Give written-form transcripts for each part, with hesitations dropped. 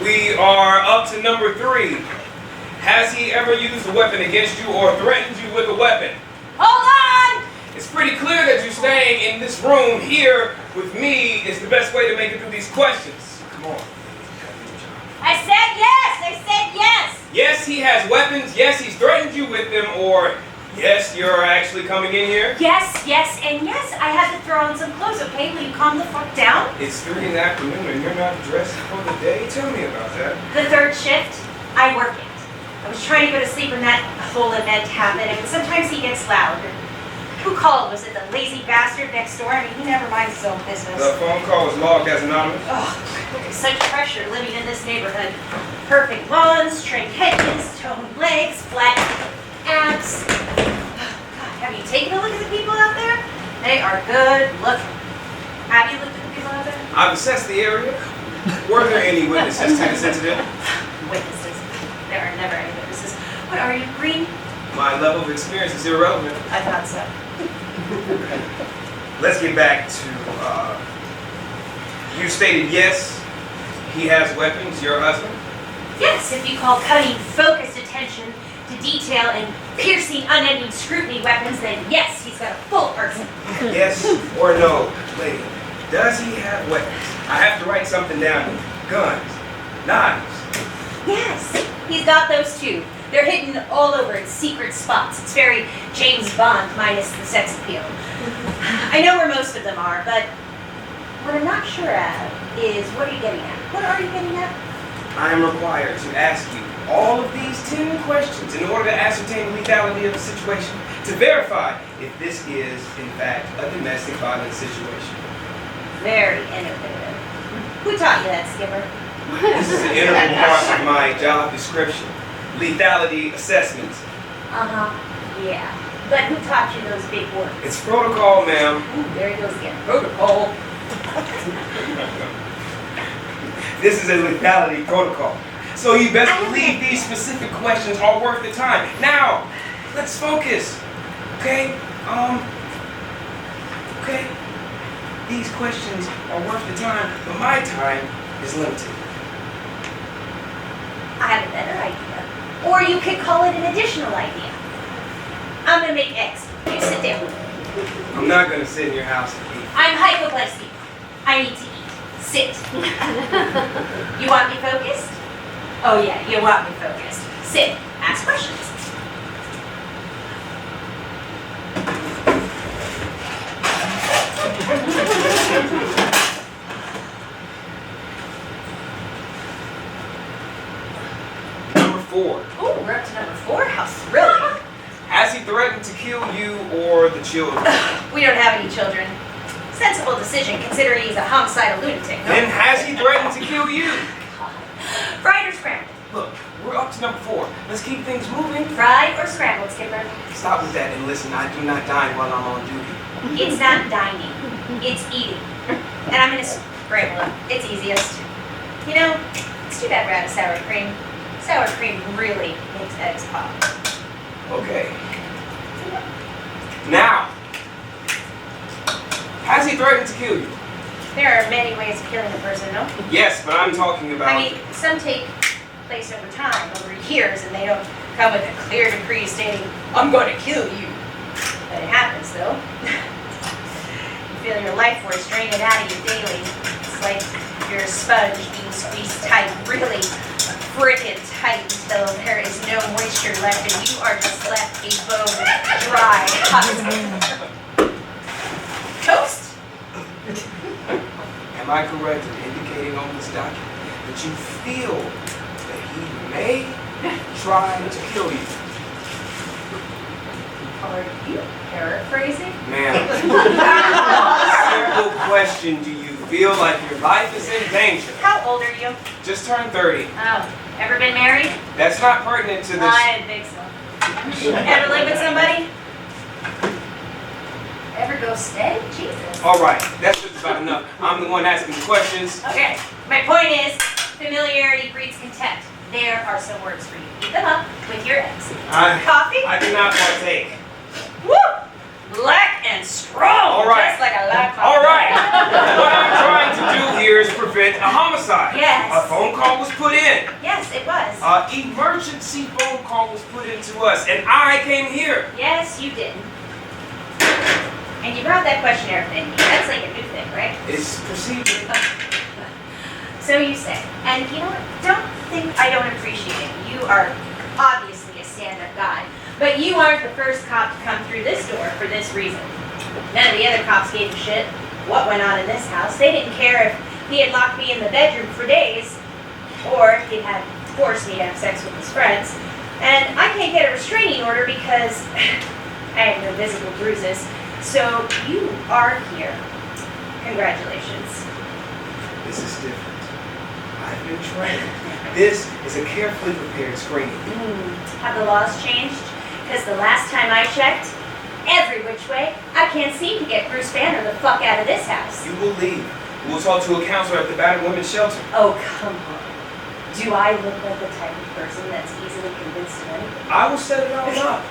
We are up to number 3. Has he ever used a weapon against you or threatened you with a weapon? Hold on! It's pretty clear that you staying in this room here with me is the best way to make it through these questions. Come on. I said yes! I said yes! Yes, he has weapons. Yes, he's threatened you with them. Or yes, you're actually coming in here. Yes, yes, and yes, I had to throw on some clothes, okay? Will you calm the fuck down? It's 3 in the afternoon and you're not dressed for the day? Tell me about that. The 3rd shift, I work it. I was trying to go to sleep when that whole event happened, and sometimes he gets loud. Who called? Was it the lazy bastard next door? I mean, he never minds his own business. The phone call was logged as anonymous. Oh, such pressure living in this neighborhood. Perfect lawns, trimmed hedges, toned legs, flat abs. Oh, God, have you taken a look at the people out there? They are good looking. Have you looked at the people out there? I've assessed the area. Were there any witnesses to this incident? Witnesses. There are never any witnesses. What are you, green? My level of experience is irrelevant. I thought so. Let's get back to, you stated yes, he has weapons, your husband? Yes, if you call cutting focused attention to detail and piercing unending scrutiny weapons, then yes, he's got a full arsenal. Yes or no, lady, does he have weapons? I have to write something down. Guns, knives. Yes, he's got those too. They're hidden all over in secret spots. It's very James Bond minus the sex appeal. I know where most of them are, but what I'm not sure of is what are you getting at? What are you getting at? I am required to ask you all of these 10 questions in order to ascertain the lethality of the situation, to verify if this is, in fact, a domestic violence situation. Very innovative. Who taught you that, Skipper? This is an integral part of my job description. Lethality assessments. Yeah. But who taught you those big words? It's protocol, ma'am. Ooh, there he goes again. Protocol. This is a lethality protocol. So you best believe these specific questions are worth the time. Now, let's focus. Okay? Okay. These questions are worth the time, but my time is limited. I have a better idea. Or you could call it an additional idea. I'm gonna make eggs. You sit down. I'm not gonna sit in your house and eat. I'm hypoglycemic. I need to eat. Sit. You want me focused? Oh yeah, you want me focused. Sit. Ask questions. Number 4. Ooh, we're up to number 4. How thrilling. Has he threatened to kill you or the children? We don't have any children. Sensible decision considering he's a homicidal lunatic. No? Then has he threatened to kill you? Fried or scrambled? Look, we're up to number 4. Let's keep things moving. Fried or scrambled, Skipper? Stop with that and listen. I do not dine while I'm on duty. It's not dining. It's eating. And I'm gonna scramble it. It's easiest. You know, it's too bad we're out of sour cream. Sour cream really makes eggs pop. Okay. Now, has he threatened to kill you? There are many ways of killing a person, no? Yes, but I'm talking about... I mean, some take place over time, over years, and they don't come with a clear decree stating, I'm going to kill you. But it happens, though. You feel your life force draining out of you daily. It's like you're a sponge being squeezed tight, really frickin' tight until there is no moisture left and you are just left a bone dry husk. Toast? Am I correct in indicating on this document that you feel that he may try to kill you? Are you paraphrasing? Ma'am, simple question. Do you feel like your life is in danger? How old are you? Just turned 30. Oh, ever been married? That's not pertinent to this. I didn't think so. Ever live with somebody? Ever go stay? Jesus. All right, that's just about enough. I'm the one asking the questions. Okay, my point is, familiarity breeds contempt. There are some words for you. Eat them up with your eggs. Coffee? I do not partake. Woo! Black and strong. All right. Just like I like my All right. What I'm trying to do call was put in. Yes, it was. Emergency phone call was put into us, and I came here. Yes, you did. And you brought that questionnaire thing. That's like a new thing, right? It's procedure. So you say. And you know what? Don't think I don't appreciate it. You are obviously a stand-up guy. But you aren't the first cop to come through this door for this reason. None of the other cops gave a shit what went on in this house. They didn't care if he had locked me in the bedroom for days or he had forced me to have sex with his friends. And I can't get a restraining order because I have no visible bruises. So you are here. Congratulations. This is different. I've been trained. This is a carefully prepared screening. Have the laws changed? Because the last time I checked, every which way, I can't seem to get Bruce Banner the fuck out of this house. You will leave. We'll talk to a counselor at the battered women's shelter. Oh, come on. Do I look like the type of person that's easily convinced of anything? I will set it all up.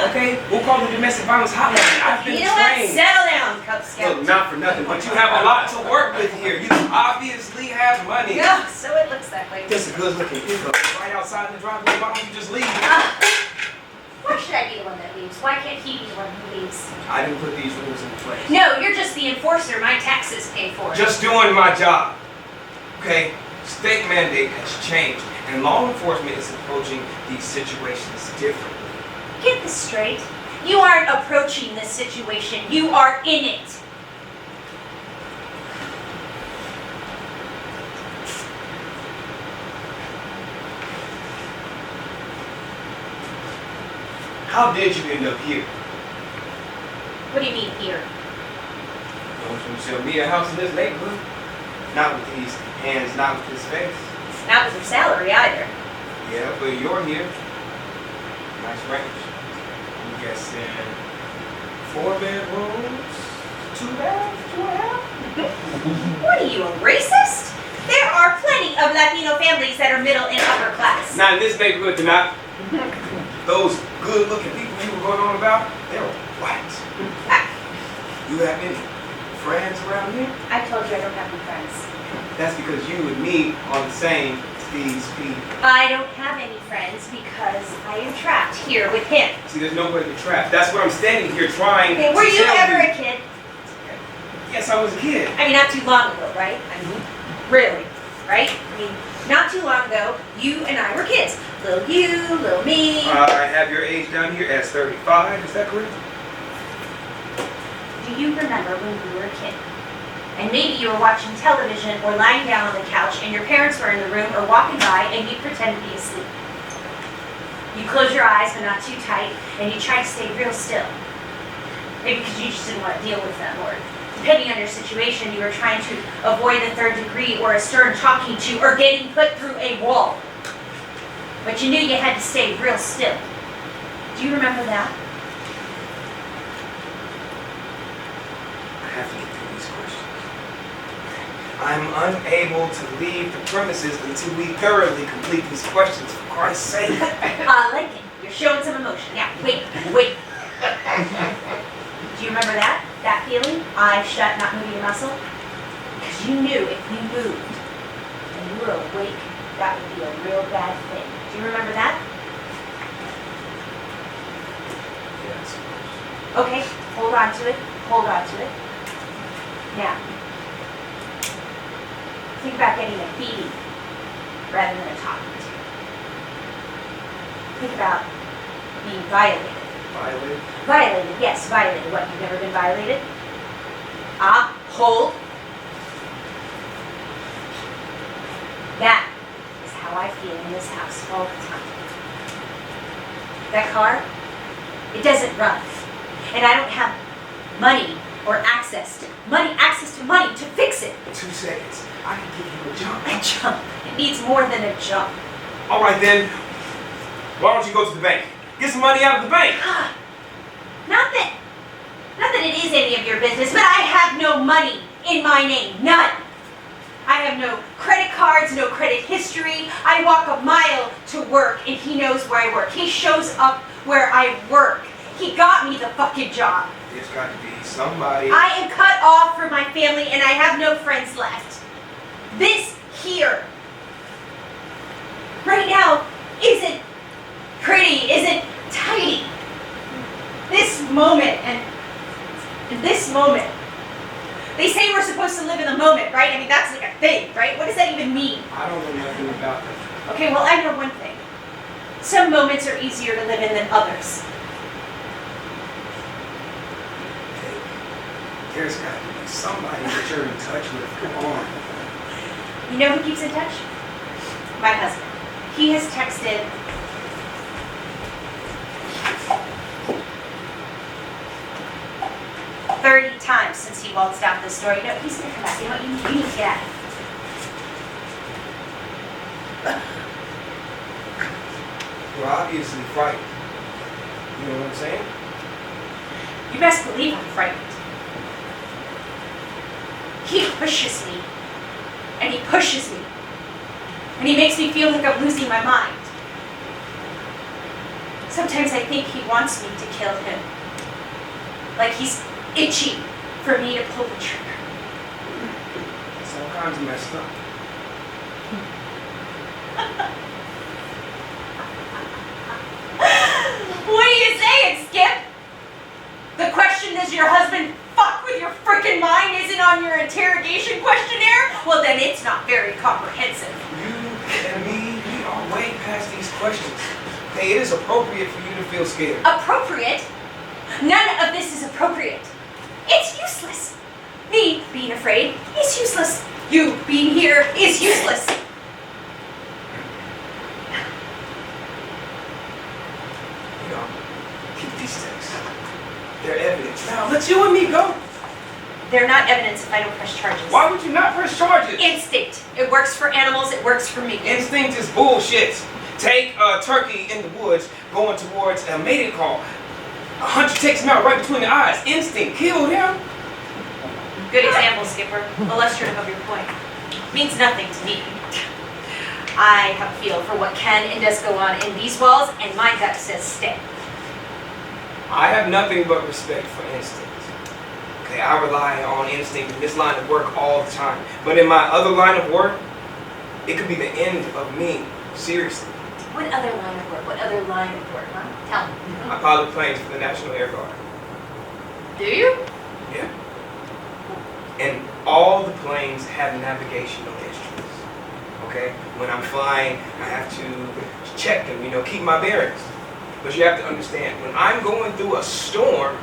Okay? We'll call the domestic violence hotline. I've been You know what? trained. Settle down, Cub Scout. Look, not for nothing, but you have a lot to work with here. You obviously have money. Yeah, so it looks that way. Just a good-looking pickup right outside the driveway. Why don't you just leave? Why should I be the one that leaves? Why can't he be the one who leaves? I didn't put these rules in place. No, you're just the enforcer my taxes pay for. Just doing my job. Okay? State mandate has changed, and law enforcement is approaching these situations differently. Get this straight. You aren't approaching this situation. You are in it. How did you end up here? What do you mean here? Don't you sell me a house in this neighborhood? Not with these hands, not with this face. Not with your salary either. Yeah, but you're here. Nice range. I'm guessing 4 bedrooms, 2 baths, 2.5? What are you, a racist? There are plenty of Latino families that are middle and upper class. Not in this neighborhood, do not. Those good-looking people you were going on about, they're white. You have any friends around here? I told you I don't have any friends. That's because you and me are the same as these people. I don't have any friends because I am trapped here with him. See, there's nowhere to trap. That's why I'm standing here trying Okay, were to you tell ever you. a kid? Yes, I was a kid. I mean, not too long ago, right? I mean, really, right? I mean, not too long ago, you and I were kids. Little you, little me. I have your age down here as 35, is that correct? Do you remember when you were a kid? And maybe you were watching television or lying down on the couch and your parents were in the room or walking by and you pretend to be asleep. You close your eyes but not too tight and you try to stay real still. Maybe because you just didn't want to deal with them, or depending on your situation, you were trying to avoid the third degree or a stern talking to or getting put through a wall. But you knew you had to stay real still. Do you remember that? I have to get through these questions. I'm unable to leave the premises until we thoroughly complete these questions, for Christ's sake. Lincoln, you're showing some emotion. Yeah, wait. Do you remember that? That feeling? Eyes shut, not moving a muscle? Because you knew if you moved and you were awake, that would be a real bad thing. Do you remember that? Yes. Okay, hold on to it. Hold on to it. Now, think about getting a beating rather than a talking to. Think about being violated. Violated? Violated, yes, violated. What, you've never been violated? Hold. That is how I feel in this house all the time. That car, it doesn't run. And I don't have money or access to money to fix it. 2 seconds. I can give you a jump. A jump. It needs more than a jump. All right then. Why don't you go to the bank? Get some money out of the bank. Not that it is any of your business, but I have no money in my name. None. I have no credit cards, no credit history. I walk a mile to work and he knows where I work. He shows up where I work. He got me the fucking job. There's got to be somebody. I am cut off from my family and I have no friends left. This here right now isn't pretty, isn't tidy. This moment and this moment. They say we're supposed to live in the moment, right? I mean, that's like a thing, right? What does that even mean? I don't know nothing about that. Okay, well, I know one thing. Some moments are easier to live in than others. There's got to be somebody that you're in touch with. Come on. You know who keeps in touch? My husband. He has texted 30 times since he waltzed out this door. You know, he's gonna come back. You know what? You need to get out of here. You're obviously frightened. You know what I'm saying? You best believe I'm frightened. He pushes me. And he pushes me. And he makes me feel like I'm losing my mind. Sometimes I think he wants me to kill him. Like he's itchy for me to pull the trigger. It's all kinds of messed up. What are you saying, Skip? The question, does your husband fuck with your freaking mind, isn't on your interrogation questionnaire? Well, then it's not very comprehensive. You and me, we are way past these questions. Hey, it is appropriate for you to feel scared. Appropriate? None of this is appropriate. It's useless. Me being afraid is useless. You being here is useless. You know, keep these texts. They're evidence. Now, let you and me go. They're not evidence if I don't press charges. Why would you not press charges? Instinct. It works for animals, it works for me. Instinct is bullshit. Take a turkey in the woods going towards a mating call. A hunter takes him out right between the eyes. Instinct killed him. Good example, Skipper. Illustrative of your point. Means nothing to me. I have a feel for what can and does go on in these walls, and my gut says stay. I have nothing but respect for instinct. Okay, I rely on instinct in this line of work all the time. But in my other line of work, it could be the end of me. Seriously. What other line of work? What other line of work, huh? Tell me. I pilot planes for the National Air Guard. Do you? Yeah. And all the planes have navigational instruments. Okay? When I'm flying, I have to check them, keep my bearings. But you have to understand, when I'm going through a storm,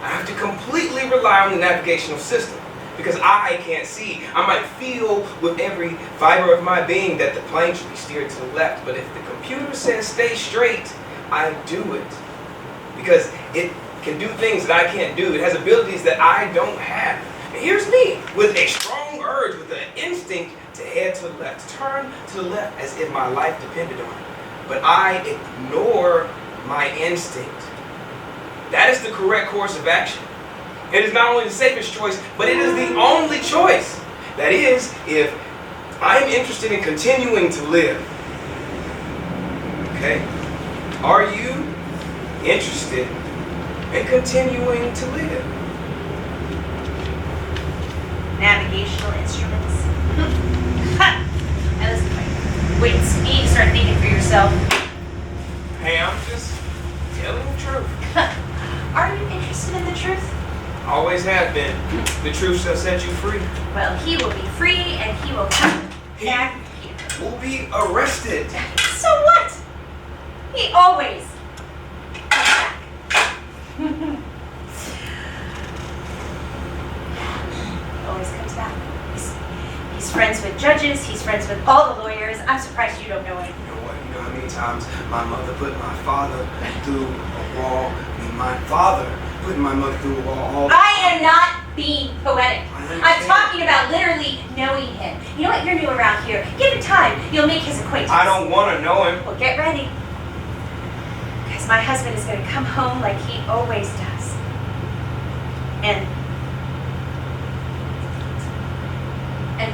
I have to completely rely on the navigational system. Because I can't see. I might feel with every fiber of my being that the plane should be steered to the left. But if the computer says stay straight, I do it. Because it can do things that I can't do. It has abilities that I don't have. And here's me with a strong urge, with an instinct to head to the left, to turn to the left as if my life depended on it. But I ignore my instinct. That is the correct course of action. It is not only the safest choice, but it is the only choice. That is, if I'm interested in continuing to live. Okay? Are you interested in continuing to live? Navigational instruments. Now listen, wait and see me and start thinking for yourself. Hey, I'm just telling the truth. Are you interested in the truth? Always have been. The truth shall set you free. Well, he will be free and he will come back here. Will be arrested. So what? He always comes back. Always comes back. He's friends with judges. He's friends with all the lawyers. I'm surprised you don't know him. You know what? You know how many times my mother put my father through a wall? My father putting my mother through a wall. I am not being poetic. I'm talking about literally knowing him. You know what? You're new around here. Give it time. You'll make his acquaintance. I don't want to know him. Well, get ready. Because my husband is going to come home like he always does. And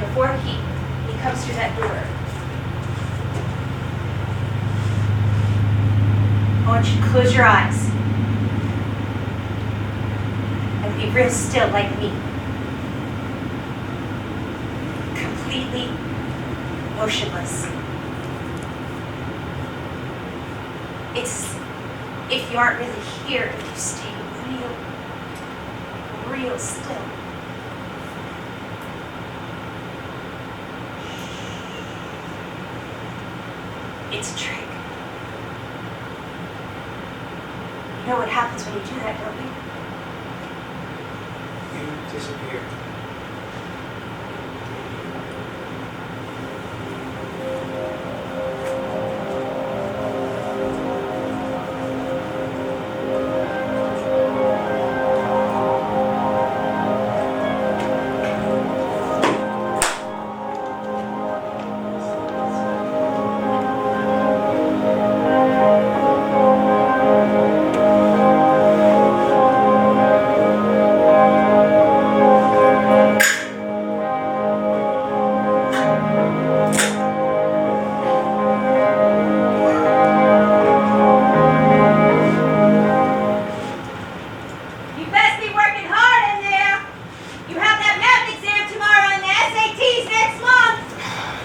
before he comes through that door, I want you to close your eyes. And be real still like me. Completely motionless. It's if you aren't really here, if you stay real still. It's a trick. You know what happens when you do that, don't you? You disappear.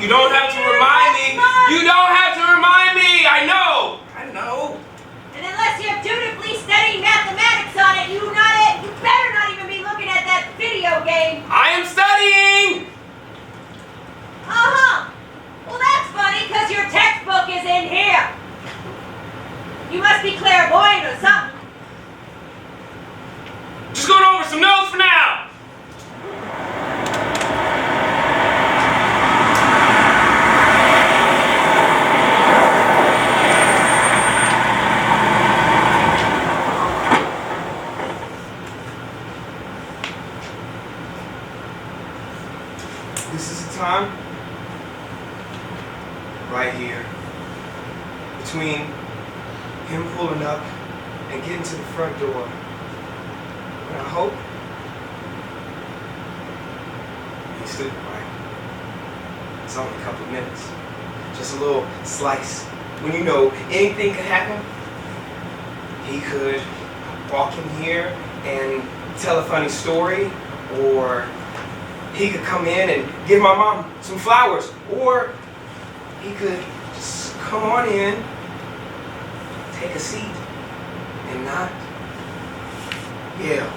You don't have to remind me. You don't have to remind me. I know. And unless you're dutifully studying mathematics on it, you better not even be looking at that video game. I am studying. Well, that's funny, because your textbook is in here. You must be clairvoyant or something. Just going over some notes for now. This is the time right here between him pulling up and getting to the front door. And I hope he stood right. It's only a couple of minutes. Just a little slice. When you know anything could happen, he could walk in here and tell a funny story, or he could come in and give my mom some flowers, or he could just come on in, take a seat, and not yell.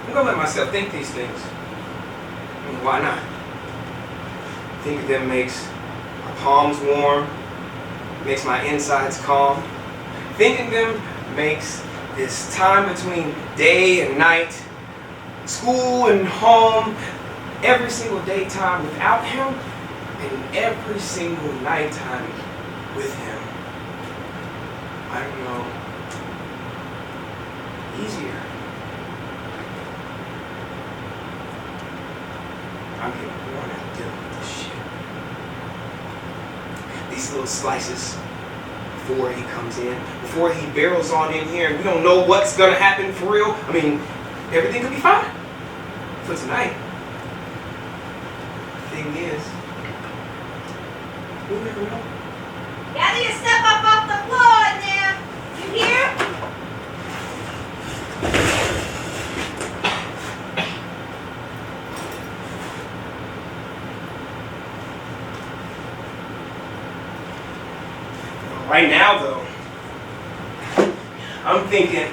I'm gonna let myself think these things. And why not? Think of them makes my palms warm, makes my insides calm. Thinking them makes this time between day and night, school and home, every single daytime without him, and every single nighttime with him, I don't know, easier. I'm getting worn out dealing with this shit. These little slices before he comes in, before he barrels on in here, and we don't know what's gonna happen for real. I mean, everything could be fine for tonight. Thing is, we'll never know. Gather your stuff up off the floor in there. You hear? Right now, though, I'm thinking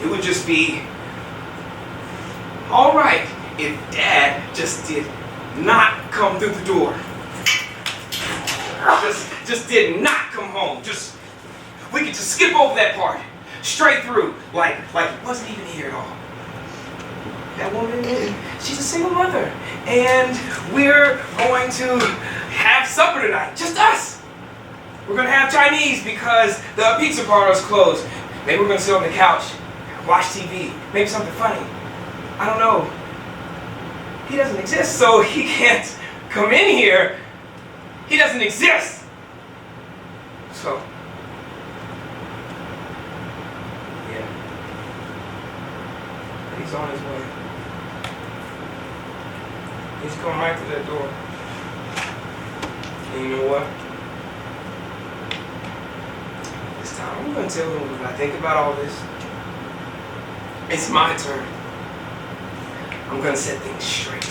it would just be all right if Dad just did not come through the door. Just did not come home. We could just skip over that part, straight through, like he wasn't even here at all. That woman, she's a single mother, and we're going to have supper tonight, just us. We're gonna have Chinese because the pizza parlor's closed. Maybe we're gonna sit on the couch, watch TV, maybe something funny. I don't know. He doesn't exist, so he can't come in here. He doesn't exist. So, yeah. He's on his way. He's coming right through that door. And you know what? This time I'm gonna tell him when I think about all this. It's my turn. I'm gonna set things straight.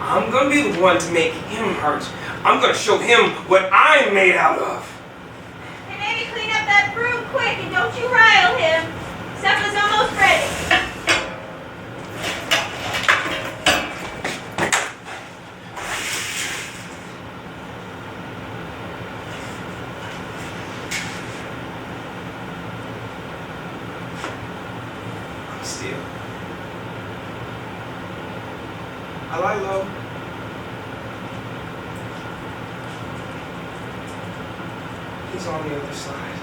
I'm gonna be the one to make him hurt. I'm gonna show him what I'm made out of. Hey, maybe clean up that broom quick and don't you rile him. Supper's almost ready. I'm still. I lie low. He's on the other side.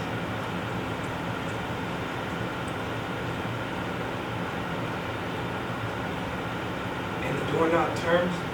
And the doorknob turns.